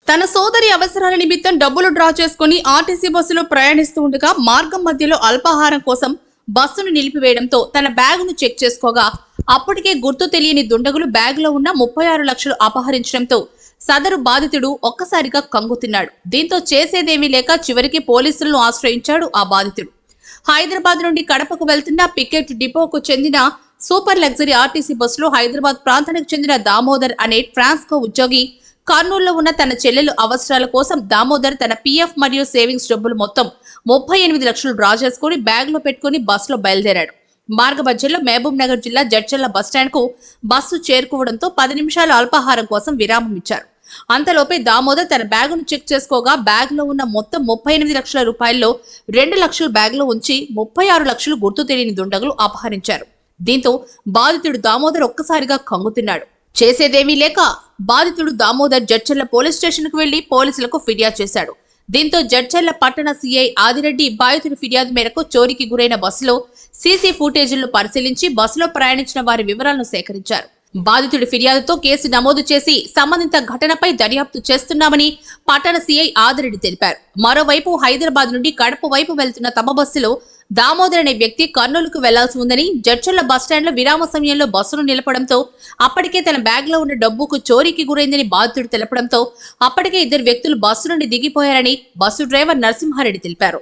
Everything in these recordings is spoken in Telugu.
తన సోదరి అవసరాల నిమిత్తం డబ్బులు డ్రా చేసుకుని ఆర్టీసీ బస్సులో ప్రయాణిస్తూ ఉండగా మార్గం మధ్యలో అల్పాహారం కోసం బస్సును నిలిపివేయడంతో తన బ్యాగును చెక్ చేసుకోగా అప్పటికే గుర్తు తెలియని దుండగులు బ్యాగులో ఉన్న 36 లక్షలు అపహరించడంతో సదరు బాధితుడు ఒక్కసారిగా కంగుతిన్నాడు. దీంతో చేసేదేమీ లేక చివరికి పోలీసులను ఆశ్రయించాడు ఆ బాధితుడు. హైదరాబాద్ నుండి కడపకు వెళ్తున్న పికెట్ డిపోకు చెందిన సూపర్ లగ్జరీ ఆర్టీసీ బస్సులో హైదరాబాద్ ప్రాంతానికి చెందిన దామోదర్ అనే ట్రాన్స్కో ఉద్యోగి కర్నూలులో ఉన్న తన చెల్లెలు అవసరాల కోసం దామోదర్ తన పీఎఫ్ మరియు సేవింగ్స్ డబ్బులు మొత్తం 38 లక్షలు డ్రా చేసుకుని బ్యాగ్లో పెట్టుకుని బస్సులో బయలుదేరాడు. మార్గ మధ్యలో మహబూబ్ నగర్ జిల్లా జడ్చర్ల బస్టాండ్ కు బస్సు చేరుకోవడంతో 10 నిమిషాల అల్పాహారం కోసం విరామం ఇచ్చారు. అంతలోపే దామోదర్ తన బ్యాగును చెక్ చేసుకోగా బ్యాగ్ లో ఉన్న మొత్తం 38 లక్షల రూపాయల్లో 2 లక్షలు బ్యాగ్ లో ఉంచి 36 లక్షలు గుర్తు తెలియని దుండగులు అపహరించారు. దీంతో బాధితుడు దామోదర్ ఒక్కసారిగా కంగుతిన్నాడు. చేసేదేమీ లేక బాధితుడు దామోదర్ జడ్చర్ల పోలీస్ స్టేషన్ కు వెళ్లి పోలీసులకు ఫిర్యాదు చేశాడు. దీంతో జడ్చర్ల పట్టణ సీఐ ఆదిరెడ్డి బాధితుడి ఫిర్యాదు మేరకు చోరీకి గురైన బస్సులో సీసీ ఫుటేజీలను పరిశీలించి బస్సులో ప్రయాణించిన వారి వివరాలను సేకరించారు. బాధితుడి ఫిర్యాదుతో కేసు నమోదు చేసి సంబంధిత ఘటనపై దర్యాప్తు చేస్తున్నామని పట్టణ సీఐ ఆదిరెడ్డి తెలిపారు. మరోవైపు హైదరాబాద్ నుండి కడప వైపు వెళ్తున్న తమ బస్సులో దామోదర్ అనే వ్యక్తి కర్నూలుకు వెళ్లాల్సి ఉందని జడ్చర్ల బస్టాండ్ లో విరామ సమయంలో బస్సును నిలపడంతో అప్పటికే తన బ్యాగ్ లో ఉన్న డబ్బుకు చోరీకి గురైందని బాధితుడు తెలపడంతో అప్పటికే 2 వ్యక్తులు బస్సు నుండి దిగిపోయారని బస్సు డ్రైవర్ నరసింహారెడ్డి తెలిపారు.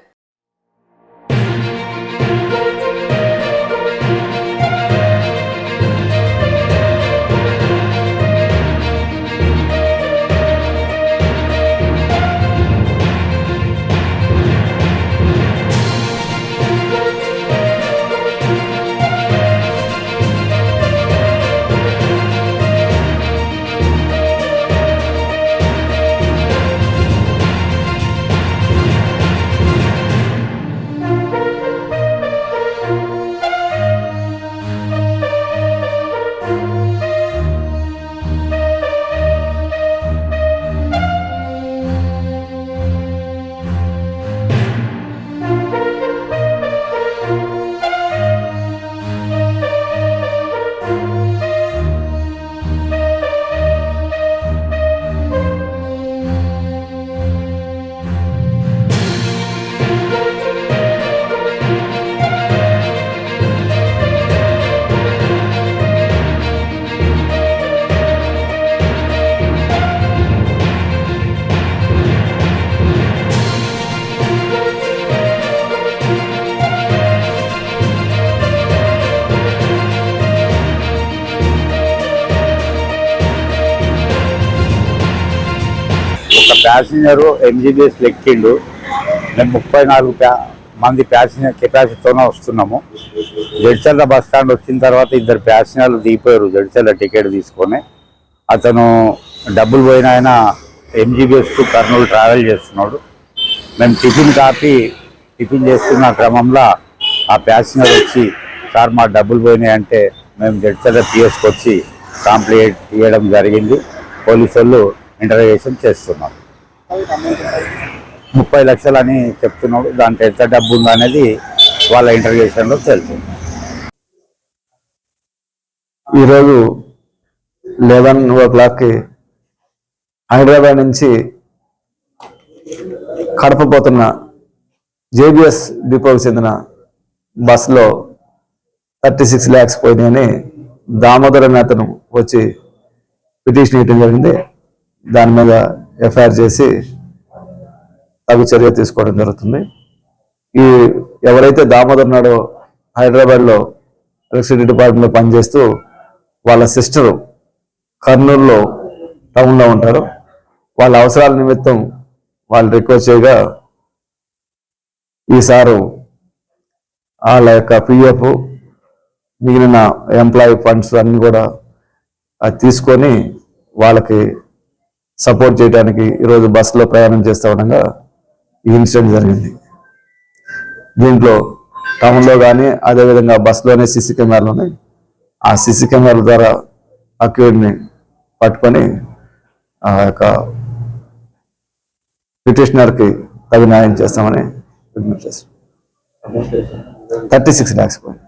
ప్యాసింజర్ ఎంజీబీఎస్ ఎక్కిండు. మేము 34 మంది ప్యాసింజర్ కెపాసిటీతోనే వస్తున్నాము. జడ్చర్ల బస్ స్టాండ్ వచ్చిన తర్వాత 2 ప్యాసింజర్లు దిగిపోయారు. జడ్చర్ల టికెట్ తీసుకొని అతను డబ్బులు పోయిన ఆయన ఎంజీబీఎస్ టు కర్నూలు ట్రావెల్ చేస్తున్నాడు. మేము టిఫిన్ చేస్తున్న క్రమంలో ఆ ప్యాసింజర్ వచ్చి సార్ మా డబ్బులు పోయినాయి అంటే మేము జడ్చర్ల పిఎస్కి వచ్చి కంప్లైంట్ ఇవ్వడం జరిగింది. పోలీసు వాళ్ళు ఇంటర్వ్యూషన్ చేస్తున్నారు. 30 లక్షలు అని చెప్తున్నాడు. దాంట్లో ఎంత డబ్బు ఉందో అనేది వాళ్ళ ఇంటర్వ్యూషన్లో తెలుస్తుంది. ఈరోజు 11 హైదరాబాద్ నుంచి కడప పోతున్న జేబీఎస్ డిపోకి చెందిన బస్సులో 36 lakhs పోయినాయని దామోదర్ అనే అతను వచ్చి పిటిషన్ ఇవ్వడం జరిగింది. దాని మీద ఎఫ్ఐఆర్ చేసి తగు చర్య తీసుకోవడం జరుగుతుంది. ఎవరైతే దామోదర్ నాడో హైదరాబాద్లో ఎలక్ట్రిసిటీ డిపార్ట్మెంట్లో పనిచేస్తూ వాళ్ళ సిస్టరు కర్నూలులో టౌన్లో ఉంటారు. వాళ్ళ అవసరాల నిమిత్తం వాళ్ళు రిక్వెస్ట్ చేయగా ఈసారి వాళ్ళ యొక్క పిఎఫ్ మిగిలిన ఎంప్లాయీ ఫండ్స్ అన్నీ కూడా తీసుకొని వాళ్ళకి సపోర్ట్ చేయడానికి ఈరోజు బస్సులో ప్రయాణం చేస్తూ ఉండగా ఈ ఇన్సిడెంట్ జరిగింది. దీంట్లో టౌన్లో కానీ అదేవిధంగా బస్సులోనే సీసీ కెమెరాలు ఉన్నాయి. ఆ సీసీ కెమెరాల ద్వారా అక్యూర్డ్ని పట్టుకొని ఆ యొక్క పిటిషనర్కి తగు న్యాయం చేస్తామని విజ్ఞప్తి చేస్తాం. 36 lakhs పోయింది.